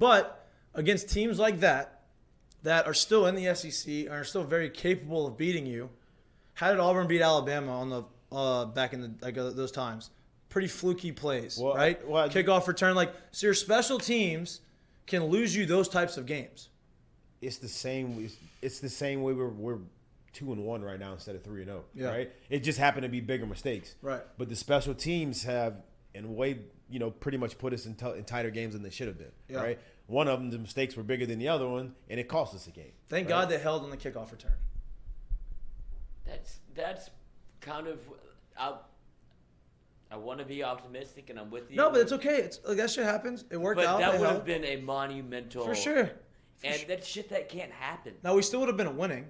But against teams like that are still in the SEC and are still very capable of beating you, how did Auburn beat Alabama on the back in the those times? Pretty fluky plays, right? Kickoff return, so your special teams can lose you those types of games. It's the same. It's the same way we're 2-1 right now instead of 3-0. Yeah. Right. It just happened to be bigger mistakes. Right. But the special teams have, in a way, pretty much put us in tighter games than they should have been. Yeah. Right. One of them, the mistakes were bigger than the other one, and it cost us a game. Thank God they held on the kickoff return. That's kind of I want to be optimistic, and I'm with you. No, but it's okay. That shit happens. It worked out. But that would have been a monumental. For sure. That's shit that can't happen. Now, we still would have been winning.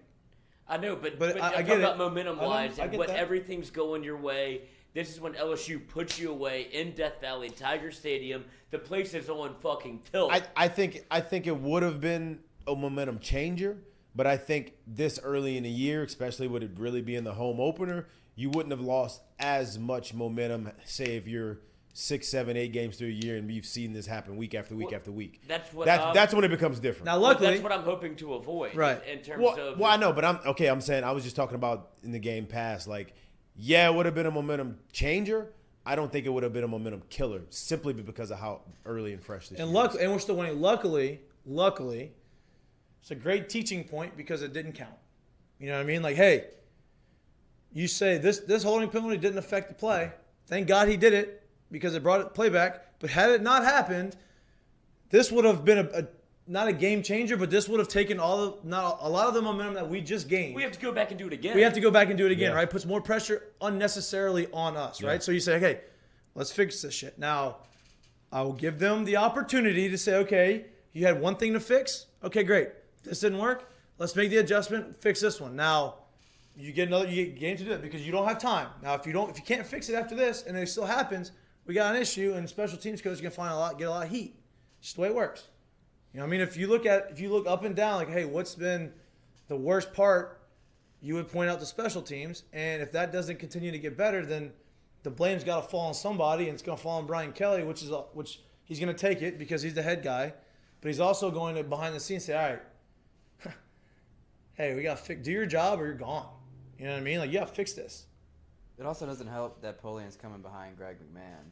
I know, but I I'm get talking it. about momentum-wise and when that. everything's going your way. This is when LSU puts you away in Death Valley, Tiger Stadium. The place is on fucking tilt. I think it would have been a momentum changer, but I think this early in the year, especially with it really being the home opener, you wouldn't have lost as much momentum, say, if you're 6, 7, 8 games through a year and you've seen this happen week after week after week. That's when it becomes different. Now, luckily, that's what I'm hoping to avoid. Right. In terms of. Well, I know, but I'm saying I was just talking about in the game past. It would have been a momentum changer. I don't think it would have been a momentum killer simply because of how early and fresh this year is. And we're still winning. Luckily, it's a great teaching point because it didn't count. You know what I mean? Hey, you say this holding penalty didn't affect the play. Thank God he did it because it brought it play back. But had it not happened, this would have been not a game changer, but this would have taken a lot of the momentum that we just gained. We have to go back and do it again. Right? Puts more pressure unnecessarily on us, right? So you say, okay, let's fix this shit. Now, I will give them the opportunity to say, okay, you had one thing to fix. Okay, great. This didn't work. Let's make the adjustment, fix this one. Now, you get game to do it because you don't have time. Now, if you can't fix it after this and it still happens, we got an issue, and special teams coach can get a lot of heat. It's just the way it works. You know what I mean? If you look up and down, hey, what's been the worst part, you would point out the special teams. And if that doesn't continue to get better, then the blame's got to fall on somebody, and it's going to fall on Brian Kelly, which he's going to take it because he's the head guy. But he's also going to behind the scenes say, all right, hey, we got to do your job or you're gone. You know what I mean? You got to fix this. It also doesn't help that Polian's coming behind Greg McMahon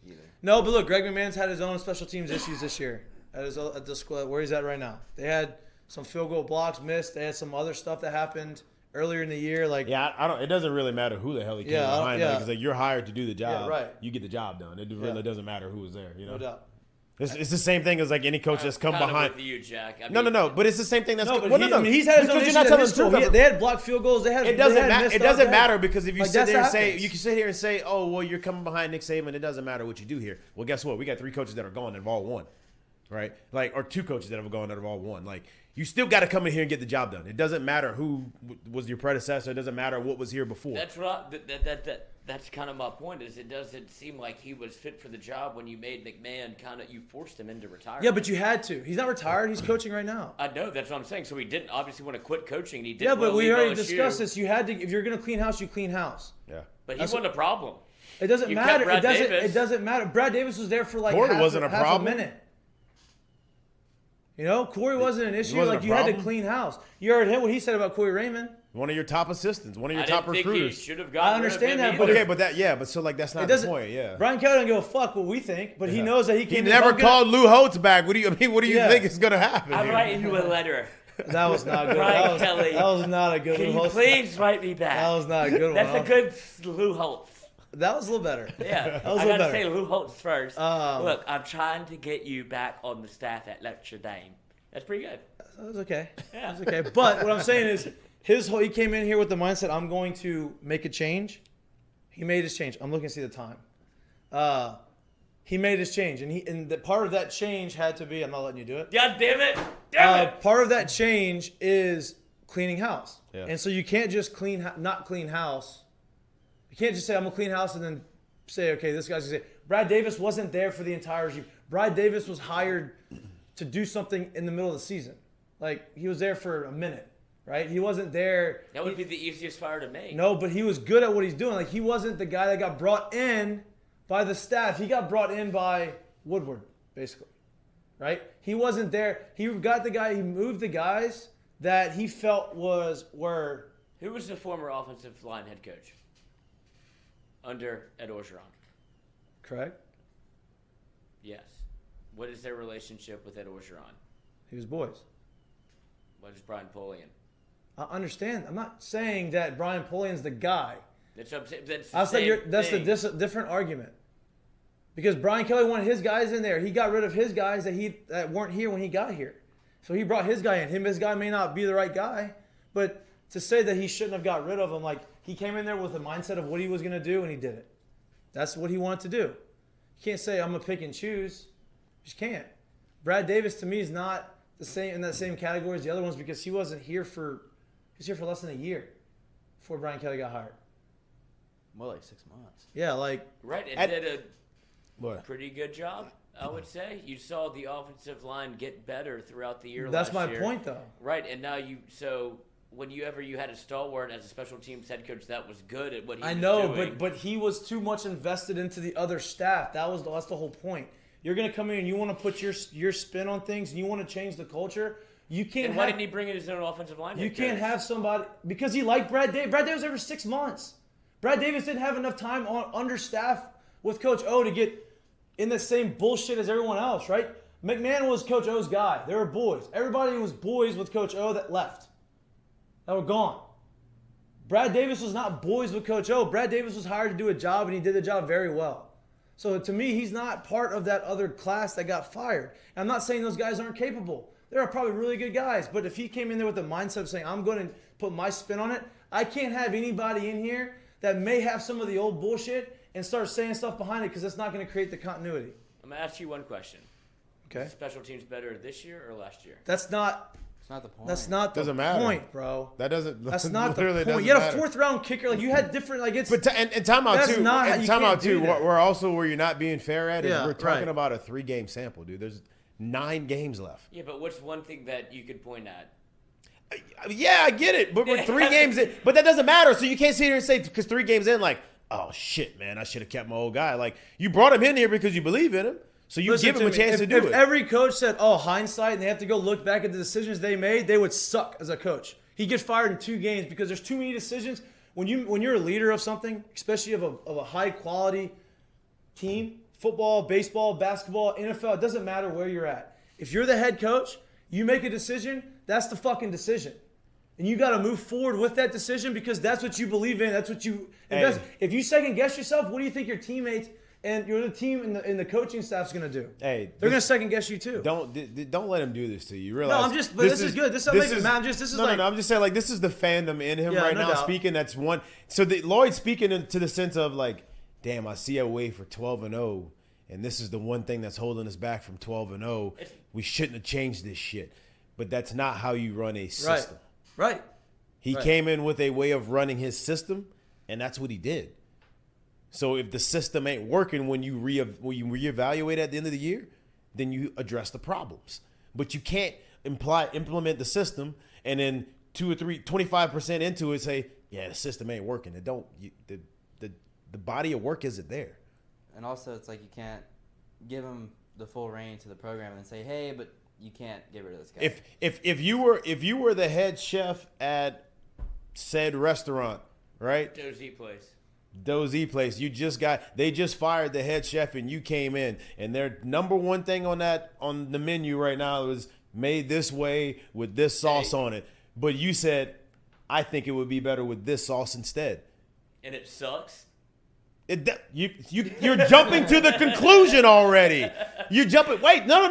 either. No, but look, Greg McMahon's had his own special teams issues this year at the squad where he's at right now. They had some field goal blocks missed. They had some other stuff that happened earlier in the year. I don't. It doesn't really matter who the hell he came behind. Because you're hired to do the job. Yeah, right. You get the job done. It really doesn't matter who was there. No doubt. It's the same thing as any coach that's come behind. With you, Jack. No. But it's the same thing. He's had his own issues. They had blocked field goals. It doesn't matter because if you sit there and say you can sit here and say, oh well, you're coming behind Nick Saban. It doesn't matter what you do here. Well, guess what? We got 3 coaches that are gone that have all won, right? Or 2 coaches that have gone that have all won. You still got to come in here and get the job done. It doesn't matter who was your predecessor. It doesn't matter what was here before. That's that's kind of my point. Is it doesn't seem like he was fit for the job when you made McMahon you forced him into retirement. Yeah, but you had to. He's not retired. He's coaching right now. I know. That's what I'm saying. So he didn't obviously want to quit coaching. He didn't. Yeah, but we already discussed this. You had to. If you're going to clean house, you clean house. Yeah. But he wasn't a problem. It doesn't matter. It doesn't matter. Brad Davis was there for half a minute. Corey wasn't an issue. You had to clean house. You heard him what he said about Corey Raymond. One of your top assistants, one of your top recruiters. He should have gotten. I understand that, but that's not the point. Yeah. Brian Kelly don't give a fuck what we think, but he knows that he can. He never called Lou Holtz back. What do you think is going to happen? I'm writing you a letter. That was not good. Brian Kelly. That was not a good one. Can you please write me back? That was not a good one. That's a good Lou Holtz. That was a little better. Yeah, that was I got to say Lou Holtz first. Look, I'm trying to get you back on the staff at Notre Dame. That's pretty good. That was okay. Yeah. That was okay. But what I'm saying is, he came in here with the mindset, I'm going to make a change. He made his change. I'm looking to see the time. He made his change, and the part of that change had to be. I'm not letting you do it. God damn it! Damn it! Part of that change is cleaning house, yeah. And so you can't just not clean house. You can't just say I'm gonna clean house and then say, okay, this guy's gonna say. Brad Davis wasn't there for the entire regime. Brad Davis was hired to do something in the middle of the season. He was there for a minute, right? He wasn't there. That would be the easiest fire to make. No, but he was good at what he's doing. He wasn't the guy that got brought in by the staff. He got brought in by Woodward, basically. right? He wasn't there. He got the guy. He moved the guys that he felt were. Who was the former offensive line head coach under Ed Orgeron? Correct. Yes. What is their relationship with Ed Orgeron? He was boys. What is Brian Polian? I understand. I'm not saying that Brian Polian's the guy. That's what I'm saying. That's I'll say that's a different argument. Because Brian Kelly wanted his guys in there. He got rid of his guys that weren't here when he got here. So he brought his guy in. His guy may not be the right guy, but to say that he shouldn't have got rid of him, like he came in there with a mindset of what he was going to do and he did it. That's what he wanted to do. You can't say I'm going to pick and choose. You just can't. Brad Davis to me is not the same in that same category as the other ones because he was here for less than a year before Brian Kelly got hired. More like 6 months. Yeah, like right. It did a What? pretty good job, I would say. You saw the offensive line get better throughout the year. That's last my year. point, though. Right, and now when you had a stalwart as a special teams head coach that was good at what he was doing. but he was too much invested into the other staff. That's the whole point. You're gonna come in and you want to put your spin on things and you want to change the culture. You can't. And why didn't he bring in his own offensive line? You can't have somebody because he liked Brad Davis. Brad Davis was over 6 months. Brad Davis didn't have enough time understaffed with Coach O to get in the same bullshit as everyone else, right? McMahon was Coach O's guy. They were boys. Everybody was boys with Coach O that left. That were gone. Brad Davis was not boys with Coach O. Brad Davis was hired to do a job, and he did the job very well. So to me, he's not part of that other class that got fired. And I'm not saying those guys aren't capable. There are probably really good guys. But if he came in there with the mindset of saying, I'm going to put my spin on it, I can't have anybody in here that may have some of the old bullshit and start saying stuff behind it because that's not going to create the continuity. I'm going to ask you one question. Okay. Special teams better this year or last year? That's not... It's not the point. That's not the Doesn't matter. point, bro. That doesn't. That's not the literally point. doesn't You had a matter. 4th round kicker. Like you had different. Like it's. But and timeout That's too. not how And you timeout can't do too. that. We're also where you're not being fair at is Yeah, we're talking right. about a 3-game sample, dude. There's 9 games left. Yeah, but what's one thing that you could point at? Yeah, I get it, but we're 3 games in. But that doesn't matter. So you can't sit here and say because 3 games in, like, oh shit, man, I should have kept my old guy. Like you brought him in here because you believe in him. So you Listen give him a me. chance If to do it. every coach said, "Oh, hindsight," and they have to go look back at the decisions they made, they would suck as a coach. He gets fired in 2 games because there's too many decisions. When you're a leader of something, especially of a high quality team, football, baseball, basketball, NFL, it doesn't matter where you're at. If you're the head coach, you make a decision. That's the fucking decision. And you got to move forward with that decision because that's what you believe in. That's what you invest. If you second guess yourself, what do you think your teammates and the team and the coaching staff's going to do? Hey, they're going to second guess you too. Don't let him do this to you. You realize? No, I'm just. But this is good. This is man. This is no. I'm just saying like this is the fandom in him right no now doubt. speaking. That's one. So Lloyd speaking to the sense of like, damn, I see a way for 12-0, and this is the one thing that's holding us back from 12-0. We shouldn't have changed this shit. But that's not how you run a system. Right. He came in with a way of running his system, and that's what he did. So if the system ain't working when you reevaluate at the end of the year, then you address the problems. But you can't implement the system and then 2 or 3, 25% into it say, yeah, the system ain't working. The body of work isn't there. And also, it's like you can't give him the full reign to the program and say, hey, but you can't get rid of this guy. If you were the head chef at said restaurant, right? Dozy Place. They just fired the head chef and you came in and their number one thing on the menu right now is made this way with this sauce on it. But you said, I think it would be better with this sauce instead. And it sucks. You're jumping to the conclusion already. You're jumping. Wait, no,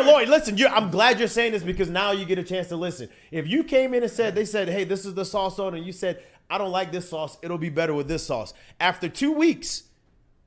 Lloyd. Listen, I'm glad you're saying this because now you get a chance to listen. If you came in and they said, hey, this is the sauce on it, and you said, I don't like this sauce. It'll be better with this sauce. After 2 weeks,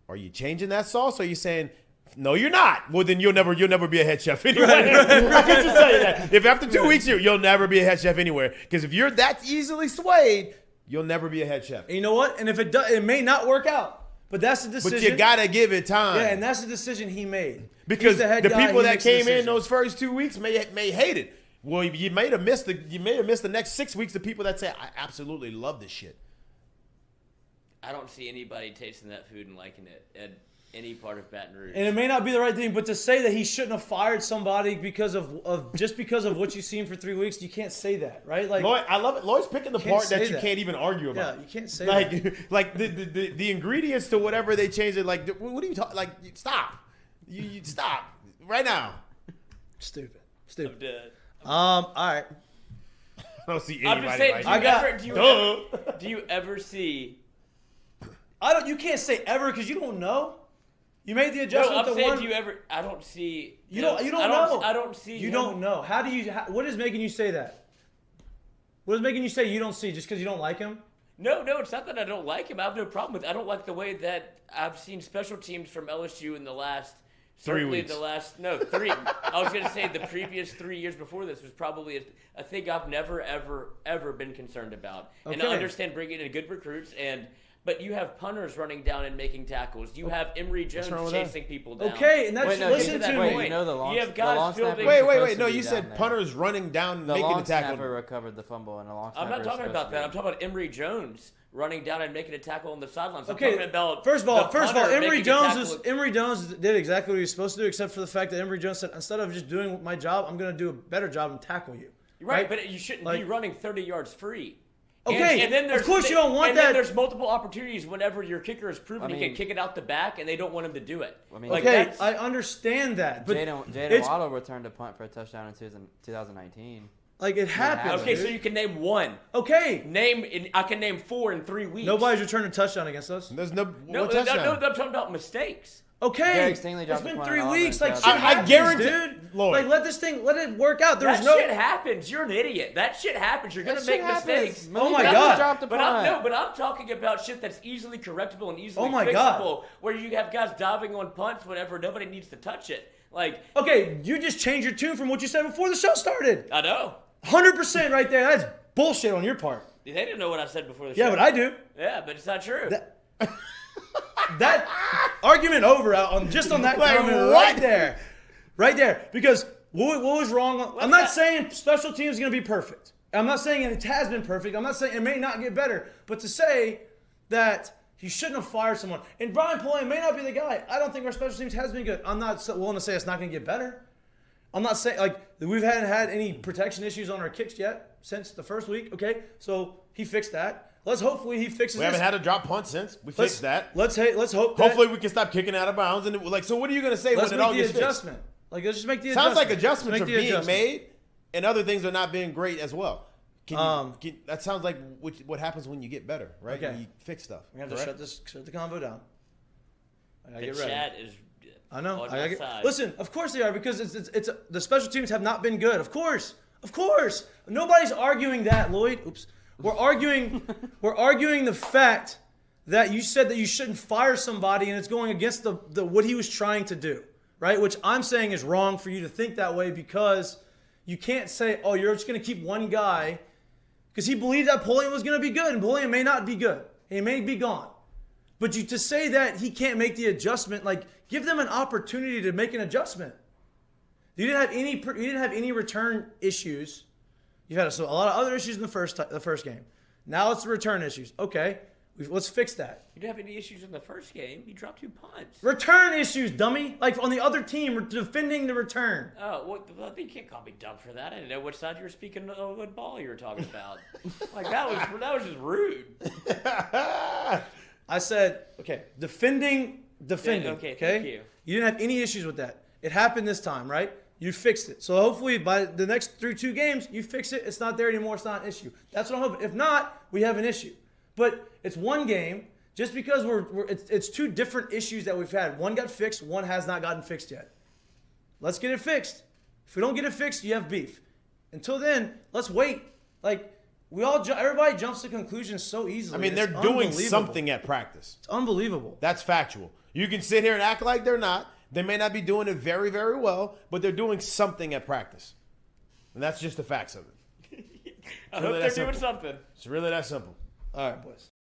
are you changing that sauce? Or are you saying, no, you're not? Well, then you'll never be a head chef anywhere. I can just tell you that. If after 2 weeks you'll never be a head chef anywhere, because if you're that easily swayed, you'll never be a head chef. And you know what? And if it does, it may not work out. But that's the decision. But you gotta give it time. Yeah, and that's the decision he made. Because the people that came in those those first 2 weeks may hate it. Well, you may have missed the next 6 weeks. The people that say, I absolutely love this shit. I don't see anybody tasting that food and liking it. And any part of Baton Rouge. And it may not be the right thing, but to say that he shouldn't have fired somebody because of just because of what you've seen for 3 weeks, you can't say that, right? Like, Lloyd, I love it. Lloyd's picking the part that you that. can't even argue about. Yeah, you can't say that. Like the ingredients to whatever they change it. Like, what are you talking? Like, stop. You stop right now. Stupid. I'm dead. All right. I don't see I'm just anybody. saying. Do you ever see? You can't say ever because you don't know. You made the adjustment. No, I'm saying, one. do you ever? I don't see. You don't know. I don't see. You don't know. How do you? What is making you say that? What is making you say you don't see just because you don't like him? No, it's not that I don't like him. I have no problem with it. I don't like the way that I've seen special teams from LSU in the last 3 weeks. three. I was going to say the previous 3 years before this was probably a thing I've never, ever been concerned about. Okay. And I understand bringing in good recruits but you have punters running down and making tackles. You have Emery Jones chasing people down. Okay, and that's listen to me. You know the long, you have guys fielding. Wait. No, you said punters running down, the making long the tackle. snapper recovered the fumble, and the long snapper. I'm not talking about that. I'm talking about Emery Jones running down and making a tackle on the sidelines. I'm Okay, talking about first of all, Emery Jones Jones did exactly what he was supposed to do, except for the fact that Emery Jones said, instead of just doing my job, I'm going to do a better job and tackle you. Right, but you shouldn't be running 30 yards free. Okay, and then there's, of course you don't want that. And then there's multiple opportunities whenever your kicker is proven he can kick it out the back, and they don't want him to do it. Okay, I understand that. But Jaden Waddle returned a punt for a touchdown in 2019. Like, it happens. Okay, dude. so you can name one. Okay. I can name 4 in 3 weeks. Nobody's returned a touchdown against us. There's no, I'm talking about mistakes. Okay, it's been 3 weeks. Like, shit I guarantee, dude. Lord. Like, let it work out. That shit happens. You're an idiot. That shit happens. You're gonna make mistakes. Oh my god. But I'm talking about shit that's easily correctable and easily fixable. God. Where you have guys diving on punts whenever nobody needs to touch it. Like, okay, you just changed your tune from what you said before the show started. I know. 100% right there. That's bullshit on your part. They didn't know what I said before the show. Yeah, but I do. Yeah, but it's not true. That argument over on that comment right there. Because what was wrong? I'm not saying special teams is going to be perfect. I'm not saying it has been perfect. I'm not saying it may not get better. But to say that you shouldn't have fired someone, and Brian Polian may not be the guy. I don't think our special teams has been good. I'm not willing to say it's not going to get better. I'm not saying we haven't had any protection issues on our kicks yet since the first week. Okay, so he fixed that. Hopefully he fixes. We haven't had a drop punt since we fixed that. Let's hope. Hopefully we can stop kicking out of bounds. And so what are you going to say when it all gets fixed? Let's just make the adjustment. Sounds like adjustments are being made, and other things are not being great as well. That sounds like what happens when you get better, right? Okay. When you fix stuff. We have to shut the convo down. The chat is. I know. Listen, of course they are, because it's the special teams have not been good. Of course. Nobody's arguing that, Lloyd. Oops. We're arguing the fact that you said that you shouldn't fire somebody, and it's going against the what he was trying to do, right? Which I'm saying is wrong for you to think that way, because you can't say, oh, you're just going to keep one guy because he believed that Polian was going to be good, and Polian may not be good. He may be gone. But to say that he can't make the adjustment, give them an opportunity to make an adjustment. You didn't have any return issues. You've had a lot of other issues in the first game. Now it's the return issues. Okay, let's fix that. You didn't have any issues in the first game. You dropped 2 punts. Return issues, dummy. Like on the other team, we're defending the return. Oh, well, you can't call me dumb for that. I didn't know which side you were speaking of, what ball you were talking about. that was just rude. I said, okay, defending. Okay, thank you. You didn't have any issues with that. It happened this time, right? You fixed it. So hopefully by the next 2 games, you fix it. It's not there anymore. It's not an issue. That's what I'm hoping. If not, we have an issue. But it's one game. Just because it's 2 different issues that we've had. One got fixed. One has not gotten fixed yet. Let's get it fixed. If we don't get it fixed, you have beef. Until then, let's wait. Everybody jumps to conclusions so easily. I mean, they're doing something at practice. It's unbelievable. That's factual. You can sit here and act like they're not. They may not be doing it very, very well, but they're doing something at practice. And that's just the facts of it. I hope they're doing something. It's really that simple. All right, boys.